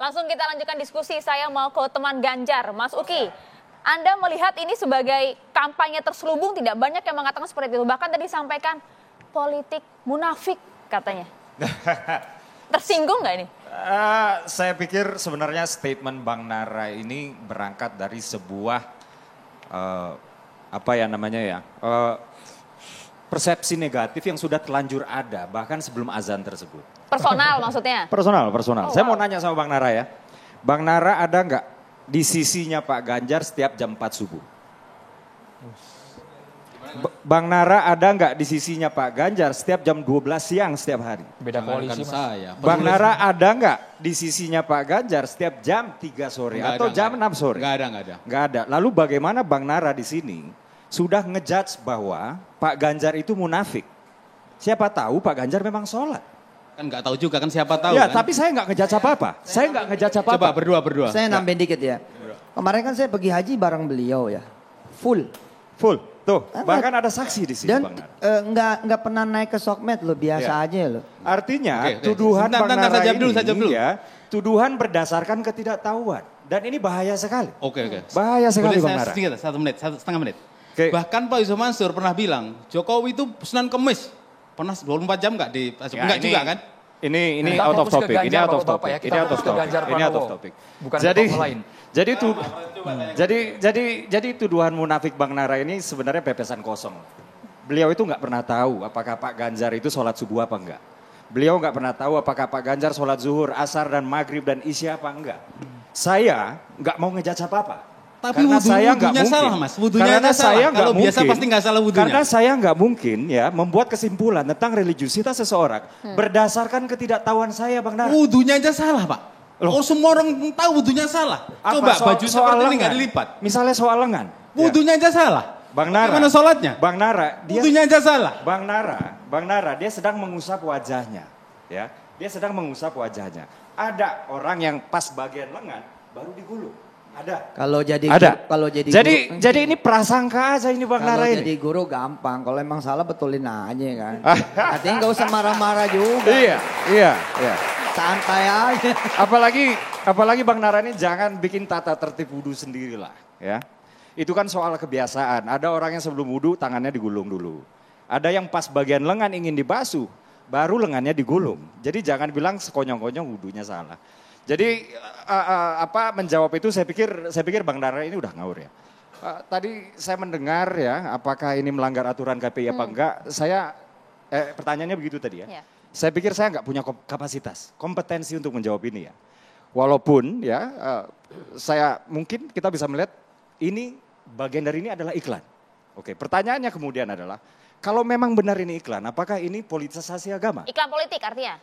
Langsung kita lanjutkan diskusi. Saya mau ke teman Ganjar, Mas Uki. Anda melihat ini sebagai kampanye terselubung, tidak banyak yang mengatakan seperti itu. Bahkan tadi disampaikan politik munafik katanya. Tersinggung nggak ini? Saya pikir sebenarnya statement Bang Nara ini berangkat dari sebuah persepsi negatif yang sudah terlanjur ada bahkan sebelum azan tersebut. Personal maksudnya? Personal. Oh, Saya mau nanya sama Bang Nara ya. Bang Nara ada nggak di sisinya Pak Ganjar setiap jam 4 subuh? Bang Nara ada nggak di sisinya Pak Ganjar setiap jam 12 siang setiap hari? Beda koalisi saya. Bang Nara ada nggak di sisinya Pak Ganjar setiap jam 3 sore atau jam 6 sore? Nggak ada. Lalu bagaimana Bang Nara di sini sudah ngejudge bahwa Pak Ganjar itu munafik? Siapa tahu Pak Ganjar memang sholat. Kan nggak tahu juga kan siapa tahu ya, kan. tapi saya nggak ngejudge apa-apa. Saya nggak ngejudge apa-apa. Coba berdua. Saya nambahin dikit ya. Kemarin kan saya pergi haji bareng beliau ya. Full. Tuh, bahkan ada saksi di sini Dan Bang Nara. nggak pernah naik ke sokmed lo, biasa aja lo. Artinya Oke. tuduhan Bang Nara saya jawab dulu. ya, tuduhan berdasarkan ketidaktahuan. Dan ini bahaya sekali. Oke. Bahaya sekali Boleh Bang saya Nara. sedikit, setengah menit. Oke. Bahkan Pak Yusuf Mansur pernah bilang, Jokowi itu Senin Kemis. Pernah 24 jam nggak di enggak juga kan? Ini Kita out of fokus ke topic. Ini Ganjar, out of Bapak-Bapak topic. ya. Kita Ini out of fokus ke topic. Ganjar Ini out of Pranowo. topic. Bukan Jadi tokoh lain. jadi tuduhan munafik Bang Nara ini sebenarnya pepesan kosong. Beliau itu nggak pernah tahu apakah Pak Ganjar itu sholat subuh apa enggak. Beliau nggak pernah tahu apakah Pak Ganjar sholat zuhur, asar dan maghrib dan isya apa enggak. Saya nggak mau ngejudge apa-apa. Tapi karena saya nggak wudhunya mungkin. salah Mas, wudhunya Karena aja salah. saya nggak Kalau biasa mungkin. pasti nggak salah wudhunya. Karena saya nggak mungkin ya membuat kesimpulan tentang religiusitas seseorang berdasarkan ketidaktahuan saya Bang Nara. Wudhunya aja salah Pak. Oh semua orang tahu wudhunya salah. Apa? Coba baju soal seperti ini lengan. nggak dilipat. Misalnya soal lengan. Wudhunya aja salah. Bang Nara. Gimana sholatnya? Bang Nara, Wudhunya aja salah. Bang Nara, dia sedang mengusap wajahnya, ya. Dia sedang mengusap wajahnya. Ada orang yang pas bagian lengan baru digulung. Ada. Kalau jadi Jadi ini prasangka aja ini Bang Nara kalau ini. jadi guru gampang, kalau emang salah betulin aja kan. Artinya nggak usah marah-marah juga. Iya. Santai aja. Apalagi Bang Nara ini jangan bikin tata tertib wudhu sendiri lah, ya. Itu kan soal kebiasaan. Ada orang yang sebelum wudhu tangannya digulung dulu. Ada yang pas bagian lengan ingin dibasuh, baru lengannya digulung. Jadi jangan bilang sekonyong-konyong wudhunya salah. Jadi menjawab itu saya pikir Bang Nara ini udah ngawur ya. Tadi saya mendengar ya, apakah ini melanggar aturan KPI apa enggak? Pertanyaannya begitu tadi ya. Saya pikir saya nggak punya kapasitas, kompetensi untuk menjawab ini ya. Walaupun ya, mungkin kita bisa melihat ini bagian dari ini adalah iklan. Oke, pertanyaannya kemudian adalah, kalau memang benar ini iklan, apakah ini politisasi agama? Iklan politik artinya?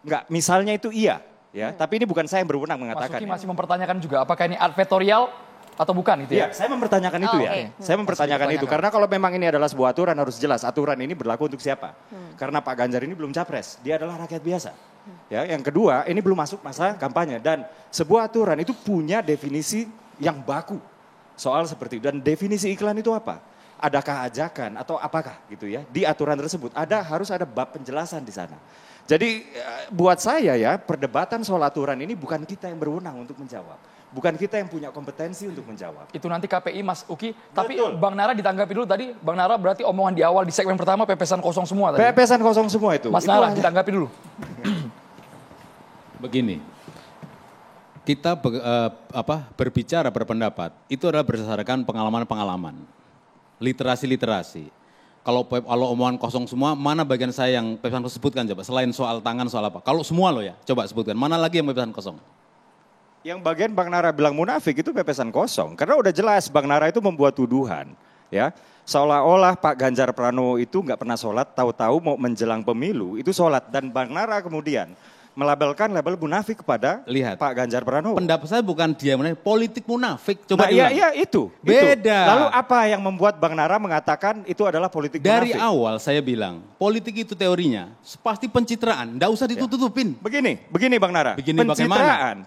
Enggak, misalnya itu iya. Ya, tapi ini bukan saya yang berwenang mengatakan. Mas Uki masih mempertanyakan juga apakah ini advertorial atau bukan itu ya? Iya, saya mempertanyakan itu ya. Okay. Saya mempertanyakan itu karena kalau memang ini adalah sebuah aturan harus jelas aturan ini berlaku untuk siapa. Karena Pak Ganjar ini belum capres, dia adalah rakyat biasa. Ya, yang kedua, ini belum masuk masa kampanye dan sebuah aturan itu punya definisi yang baku soal seperti itu. Dan definisi iklan itu apa? Adakah ajakan atau apakah gitu ya? Di aturan tersebut harus ada bab penjelasan di sana. Jadi buat saya ya, perdebatan soal aturan ini bukan kita yang berwenang untuk menjawab. Bukan kita yang punya kompetensi untuk menjawab. Itu nanti KPI Mas Uki. Tapi Betul. Bang Nara ditanggapi dulu tadi. Bang Nara berarti omongan di awal di segmen pertama pepesan kosong semua tadi. Pepesan kosong semua itu. Mas Nara ditanggapi dulu. Begini, kita berbicara berpendapat itu adalah berdasarkan pengalaman-pengalaman, literasi. Kalau omongan kosong semua, mana bagian saya yang pepesan sebutkan coba, selain soal tangan, soal apa? Kalau semua loh ya, coba sebutkan, mana lagi yang pepesan kosong? Yang bagian Bang Nara bilang munafik itu pepesan kosong. Karena udah jelas Bang Nara itu membuat tuduhan. Ya, seolah-olah Pak Ganjar Pranowo itu nggak pernah sholat, tahu-tahu mau menjelang pemilu itu sholat. Dan Bang Nara kemudian melabelkan label munafik kepada Pak Ganjar Pranowo. Pendapat saya bukan dia munafik, politik munafik. Coba iya itu. Beda. Lalu apa yang membuat Bang Nara mengatakan itu adalah politik Dari munafik? awal saya bilang, politik itu teorinya pasti pencitraan, nggak usah ditutupin. Begini Bang Nara, Begini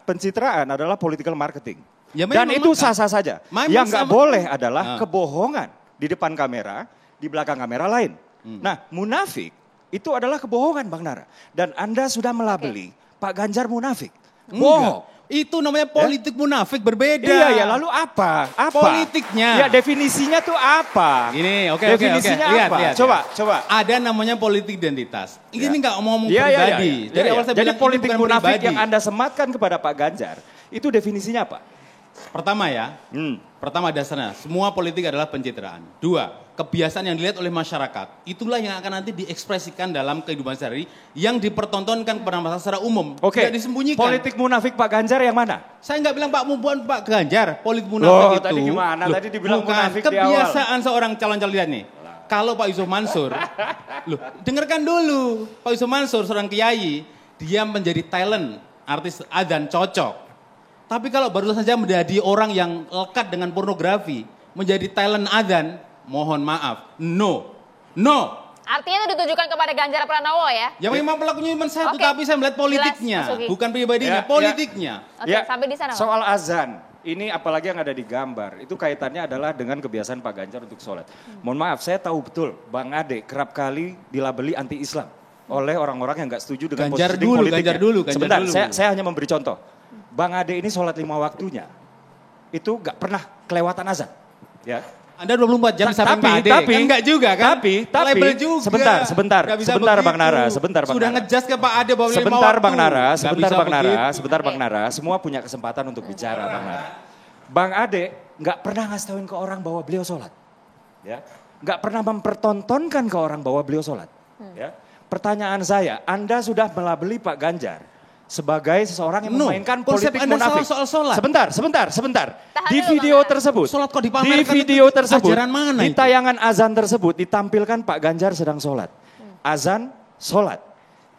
pencitraan adalah political marketing. Ya, dan itu sah-sah saja. Yang nggak boleh adalah Nah. kebohongan di depan kamera, di belakang kamera lain. Nah, munafik itu adalah kebohongan Bang Nara. Dan Anda sudah melabeli Pak Ganjar munafik. Bohong. Itu namanya politik munafik berbeda. Iya ya, lalu apa? Apa? Politiknya. Ya definisinya tuh apa? Ini oke. Definisinya Lihat, apa? lihat, Coba, lihat. coba. Ada namanya politik identitas. Ini nggak ngomong Iya, pribadi. Jadi, awal saya Jadi bilang politik ini bukan munafik pribadi. yang Anda sematkan kepada Pak Ganjar, itu definisinya apa? Pertama ya, pertama dasarnya, semua politik adalah pencitraan. 2, kebiasaan yang dilihat oleh masyarakat, itulah yang akan nanti diekspresikan dalam kehidupan sehari yang dipertontonkan kepada masyarakat secara umum. Oke, Tidak disembunyikan. politik munafik Pak Ganjar yang mana? Saya nggak bilang Pak Ganjar, politik munafik itu. Tadi gimana? Tadi dibilang bukan, munafik di awal. kebiasaan seorang calon-calon lihat nih. Kalau Pak Yusuf Mansur, dengarkan dulu. Pak Yusuf Mansur seorang kiai, dia menjadi talent, artis adzan cocok. Tapi kalau baru saja menjadi orang yang lekat dengan pornografi, menjadi talent adzan, mohon maaf, no. Artinya itu ditujukan kepada Ganjar Pranowo ya? Ya memang pelakunya cuma satu, Oke. tapi saya melihat politiknya, Jelas, Mas Uki. bukan pribadinya, Ya, politiknya. Oke, sampai di sana, Pak. Soal azan, ini apalagi yang ada di gambar, itu kaitannya adalah dengan kebiasaan Pak Ganjar untuk sholat. Mohon maaf, saya tahu betul Bang Ade kerap kali dilabeli anti-Islam oleh orang-orang yang nggak setuju dengan Ganjar positioning dulu, politiknya. Ganjar dulu. Sebentar, saya hanya memberi contoh. Bang Ade ini sholat 5 waktunya, itu nggak pernah kelewatan azan. Ya. Anda 24 jam sampai Pak Ade, kan enggak juga kan? Tapi, label juga. sebentar, Nggak bisa sebentar Bang begitu. Nara, sebentar Bang Sudah Nara. ngejas ke Pak Ade bahwa 5 Sebentar waktu. Bang Nara, Nggak sebentar bisa Bang Nara, begitu. sebentar Bang Nara. Semua punya kesempatan untuk bicara Bang Nara. Bang Ade nggak pernah ngasih tauin ke orang bahwa beliau sholat. Ya. Nggak pernah mempertontonkan ke orang bahwa beliau sholat. Ya. Pertanyaan saya, Anda sudah melabeli Pak Ganjar sebagai seseorang yang memainkan konsep politik Anda munafik. salah soal sholat. Sebentar. Tahan Di dulu, video Bang Nara. tersebut, Sholat kok di dipamerkan video itu tersebut, ajaran mana di itu? tayangan azan tersebut ditampilkan Pak Ganjar sedang sholat. Azan, sholat.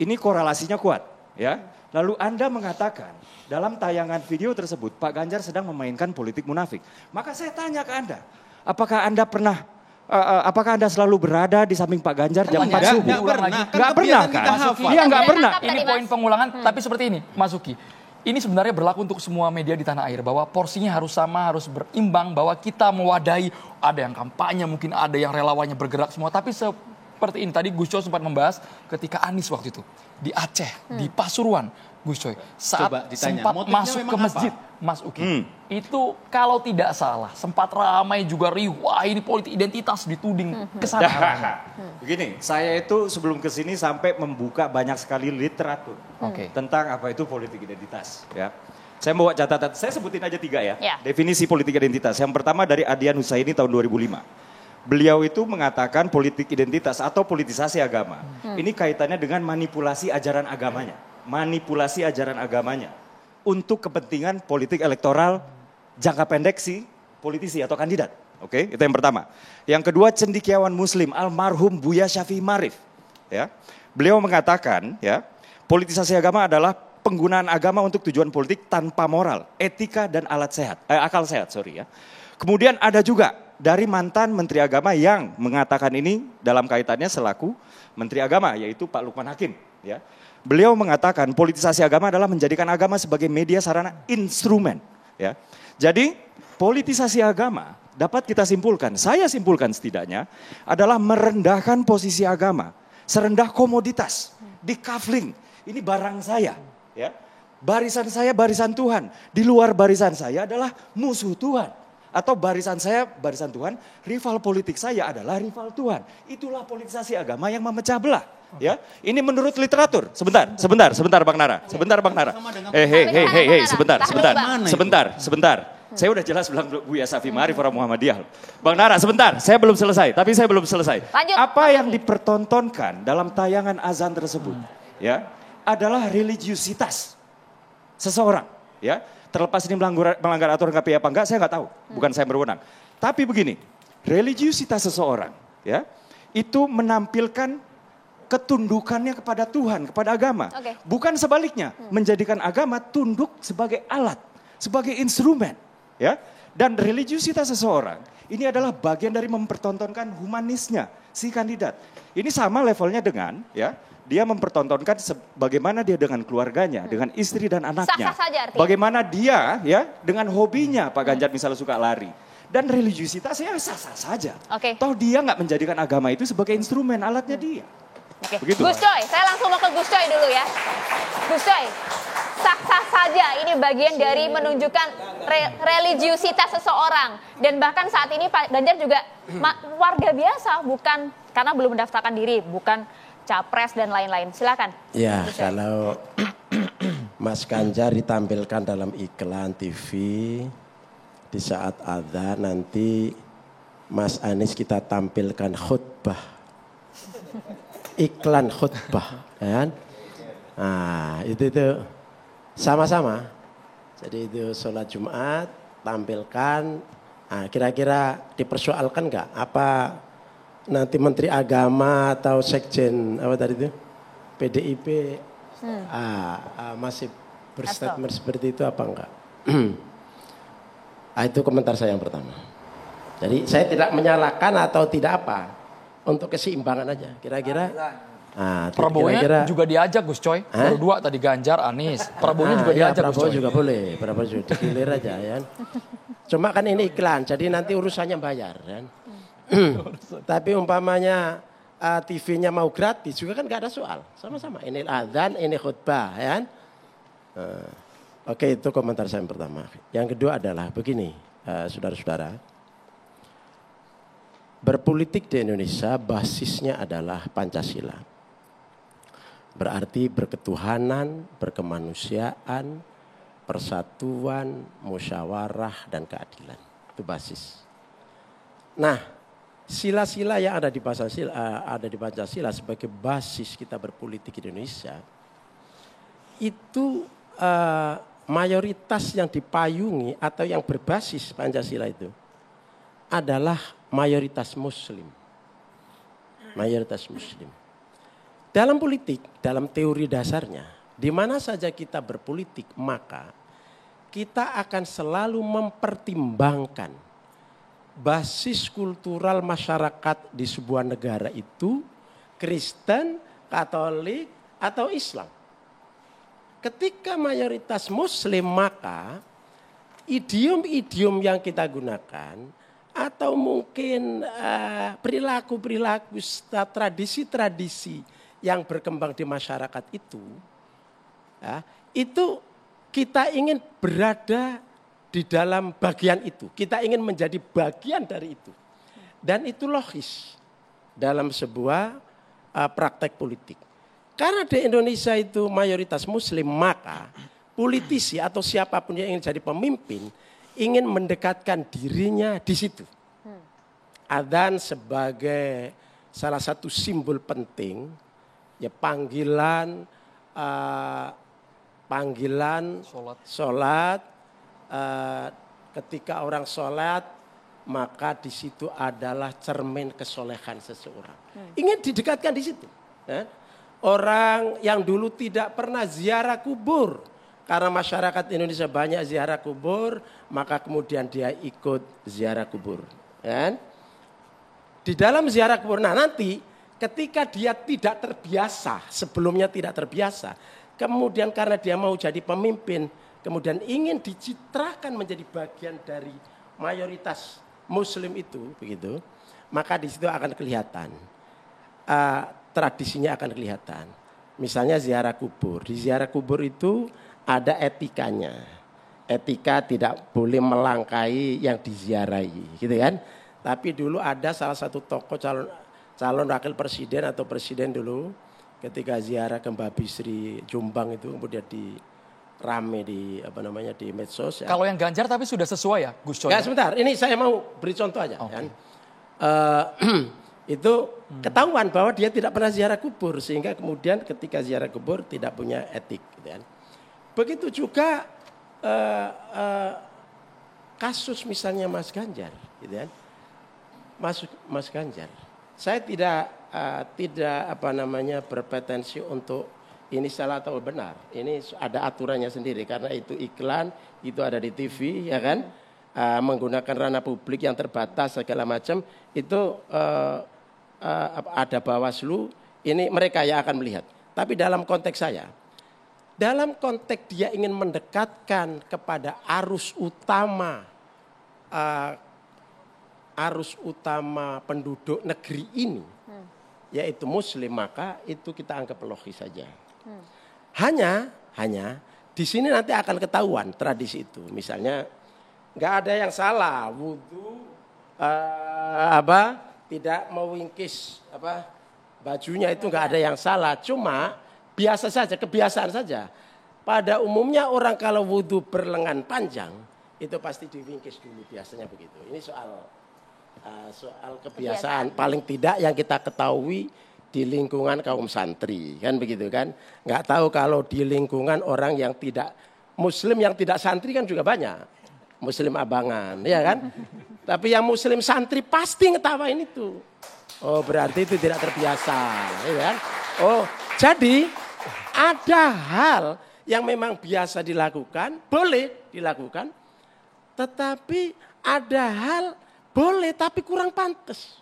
Ini korelasinya kuat, ya. Lalu Anda mengatakan dalam tayangan video tersebut Pak Ganjar sedang memainkan politik munafik. Maka saya tanya ke Anda, apakah Anda selalu berada di samping Pak Ganjar jam 4 subuh? Nggak pernah. Nggak Kan pernah kebiasaan kan? kita hafal. Iya nggak Sudah pernah. tangkap Ini tadi, poin Mas. pengulangan, tapi seperti ini, Mas Uki. Ini sebenarnya berlaku untuk semua media di tanah air, bahwa porsinya harus sama, harus berimbang, bahwa kita mewadahi, ada yang kampanye, mungkin ada yang relawannya bergerak semua, tapi seperti ini, tadi Gus Coy sempat membahas ketika Anies waktu itu, di Aceh, di Pasuruan, Gus Coy, saat Coba ditanya, sempat motifnya masuk memang ke apa? masjid, Mas Uki, itu kalau tidak salah, sempat ramai juga wah ini politik identitas dituding kesana. Begini, saya itu sebelum ke sini sampai membuka banyak sekali literatur Oke. tentang apa itu politik identitas. Ya, saya bawa catatan, saya sebutin aja 3 ya. Ya. Definisi politik identitas. Yang pertama dari Adian Husaini tahun 2005. Beliau itu mengatakan politik identitas atau politisasi agama. Ini kaitannya dengan manipulasi ajaran agamanya. Manipulasi ajaran agamanya untuk kepentingan politik elektoral jangka pendek si politisi atau kandidat. Oke, itu yang pertama. Yang kedua, cendekiawan muslim almarhum Buya Syafi'i Marif. Ya. Beliau mengatakan ya, politisasi agama adalah penggunaan agama untuk tujuan politik tanpa moral, etika dan akal sehat, ya. Kemudian ada juga dari mantan Menteri Agama yang mengatakan ini dalam kaitannya selaku Menteri Agama, yaitu Pak Lukman Hakim. Ya. Beliau mengatakan politisasi agama adalah menjadikan agama sebagai media sarana instrumen. Ya. Jadi politisasi agama dapat kita simpulkan, saya simpulkan setidaknya adalah merendahkan posisi agama, serendah komoditas, di-coupling, ini barang saya. Ya. Barisan saya barisan Tuhan, di luar barisan saya adalah musuh Tuhan. Atau barisan saya barisan Tuhan, rival politik saya adalah rival Tuhan. Itulah politisasi agama yang memecah belah. Ya, ini menurut literatur. Sebentar Bang Nara. Sebentar. Saya udah jelas bilang Buya Syafi'i Marif orang Muhammadiyah. Bang Nara, sebentar. Saya belum selesai. Lanjut. Apa yang dipertontonkan dalam tayangan azan tersebut, ya, adalah religiusitas seseorang, ya. Terlepas ini melanggar aturan KPI apa enggak, saya nggak tahu. Bukan saya berwenang. Tapi begini, religiusitas seseorang, ya, itu menampilkan ketundukannya kepada Tuhan, kepada agama. Oke. Bukan sebaliknya, menjadikan agama tunduk sebagai alat, sebagai instrumen. Ya. Dan religiusitas seseorang, ini adalah bagian dari mempertontonkan humanisnya si kandidat. Ini sama levelnya dengan, ya, dia mempertontonkan bagaimana dia dengan keluarganya, dengan istri dan anaknya. Sah-sah saja artinya. Bagaimana dia, ya, dengan hobinya Pak Ganjar misalnya suka lari. Dan religiusitasnya sah-sah saja. Oke. Toh dia nggak menjadikan agama itu sebagai instrumen, alatnya dia. Oke. Begitu. Gus Coy, saya langsung mau ke Gus Coy dulu ya. Gus Coy, sah-sah saja. Ini bagian dari menunjukkan religiusitas seseorang. Dan bahkan saat ini Pak Ganjar juga warga biasa, bukan karena belum mendaftarkan diri, bukan capres dan lain-lain. Silakan. Ya, kalau Mas Ganjar ditampilkan dalam iklan TV di saat adzan, nanti Mas Anies kita tampilkan khutbah. Iklan khutbah, kan? Nah, itu sama-sama. Jadi itu sholat Jumat tampilkan. Nah, kira-kira dipersoalkan nggak? Apa nanti Menteri Agama atau Sekjen apa tadi itu PDIP masih berstatement seperti itu apa enggak? Itu komentar saya yang pertama. Jadi saya tidak menyalahkan atau tidak apa, untuk keseimbangan aja. Kira-kira. Prabowo-nya juga diajak Gus Coy. Baru 2 tadi Ganjar, Anies. Prabowo-nya juga diajak Gus Prabowo Coy. juga boleh. Prabowo juga digilir aja ya. Cuma kan ini iklan, jadi nanti urusannya bayar kan. Tapi umpamanya TV-nya mau gratis juga kan gak ada soal. Sama-sama. Ini adzan, ini khutbah ya. Oke, itu komentar saya yang pertama. Yang kedua adalah begini, saudara-saudara. Berpolitik di Indonesia basisnya adalah Pancasila. Berarti berketuhanan, berkemanusiaan, persatuan, musyawarah, dan keadilan. Itu basis. Nah, sila-sila yang ada di Pancasila sebagai basis kita berpolitik di Indonesia, itu mayoritas yang dipayungi atau yang berbasis Pancasila itu adalah mayoritas Muslim. Mayoritas Muslim. Dalam politik, dalam teori dasarnya, di mana saja kita berpolitik, maka kita akan selalu mempertimbangkan basis kultural masyarakat di sebuah negara itu Kristen, Katolik, atau Islam. Ketika mayoritas Muslim, maka idiom-idiom yang kita gunakan atau mungkin perilaku-perilaku, tradisi-tradisi yang berkembang di masyarakat itu kita ingin berada di dalam bagian itu. Kita ingin menjadi bagian dari itu. Dan itu logis dalam sebuah praktek politik. Karena di Indonesia itu mayoritas Muslim, maka politisi atau siapapun yang ingin jadi pemimpin ingin mendekatkan dirinya di situ. Adzan sebagai salah satu simbol penting, ya panggilan sholat. Ketika orang sholat, maka di situ adalah cermin kesolehan seseorang. Ingin didekatkan di situ. Ya. Orang yang dulu tidak pernah ziarah kubur, karena masyarakat Indonesia banyak ziarah kubur, maka kemudian dia ikut ziarah kubur. Ya. Di dalam ziarah kubur, nah nanti ketika dia tidak terbiasa, sebelumnya tidak terbiasa, kemudian karena dia mau jadi pemimpin, kemudian ingin dicitrakan menjadi bagian dari mayoritas Muslim itu, begitu, maka di situ akan kelihatan, tradisinya akan kelihatan. Misalnya ziarah kubur, di ziarah kubur itu ada etikanya, etika tidak boleh melangkai yang diziarahi, gitu kan? Tapi dulu ada salah satu tokoh calon wakil presiden atau presiden dulu, ketika ziarah ke Mbak Bisri Jombang itu kemudian rame di di medsos. Ya. Kalau yang Ganjar tapi sudah sesuai ya, Gus Coy? Ya sebentar, ini saya mau beri contoh aja. Okay. Kan? Itu ketahuan bahwa dia tidak pernah ziarah kubur, sehingga kemudian ketika ziarah kubur tidak punya etik. Gitu kan. Begitu juga kasus misalnya Mas Ganjar, gitu kan. Mas Ganjar, saya tidak berpretensi untuk ini salah atau benar. Ini ada aturannya sendiri karena itu iklan, itu ada di TV, ya kan? Menggunakan ranah publik yang terbatas segala macam, itu ada Bawaslu, ini mereka yang akan melihat. Tapi dalam konteks saya, dalam konteks dia ingin mendekatkan kepada arus utama penduduk negeri ini, yaitu Muslim, maka itu kita anggap logis saja. Hanya di sini nanti akan ketahuan tradisi itu. Misalnya nggak ada yang salah wudhu tidak mewingkis bajunya itu nggak ada yang salah. Cuma biasa saja, kebiasaan saja. Pada umumnya orang kalau wudhu berlengan panjang itu pasti diwingkis dulu, biasanya begitu. Ini soal kebiasaan paling tidak yang kita ketahui di lingkungan kaum santri, kan begitu kan? Nggak tahu kalau di lingkungan orang yang tidak muslim, yang tidak santri kan juga banyak. Muslim abangan, ya kan? Tapi yang muslim santri pasti ngetawain itu. Oh, berarti itu tidak terbiasa, ya kan? Oh, jadi ada hal yang memang biasa dilakukan, boleh dilakukan, tetapi ada hal boleh tapi kurang pantas.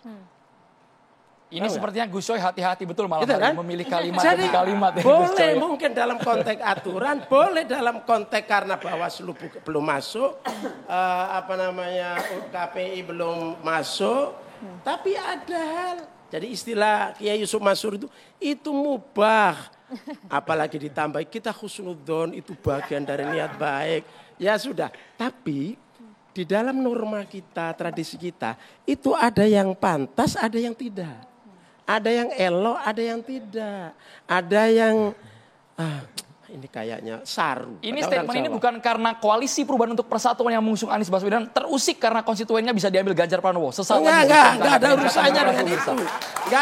Ini sepertinya Gus Coy hati-hati betul malam Gitu hari kan? memilih kalimat Jadi, demi kalimat. Ya, Gus boleh Coy. mungkin dalam konteks aturan, boleh dalam konteks karena Bawaslu belum masuk, KPI belum masuk, tapi ada hal. Jadi istilah Kiai Yusuf Mansur itu mubah. Apalagi ditambah kita husnudzon, itu bagian dari niat baik. Ya sudah, tapi di dalam norma kita, tradisi kita, itu ada yang pantas, ada yang tidak. Ada yang elok, ada yang tidak. Ada yang ini kayaknya saru. Ini statement ini bukan karena koalisi perubahan untuk persatuan yang mengusung Anies Baswedan terusik karena konstituennya bisa diambil Ganjar Pranowo. Enggak ada urusannya dengan itu. Enggak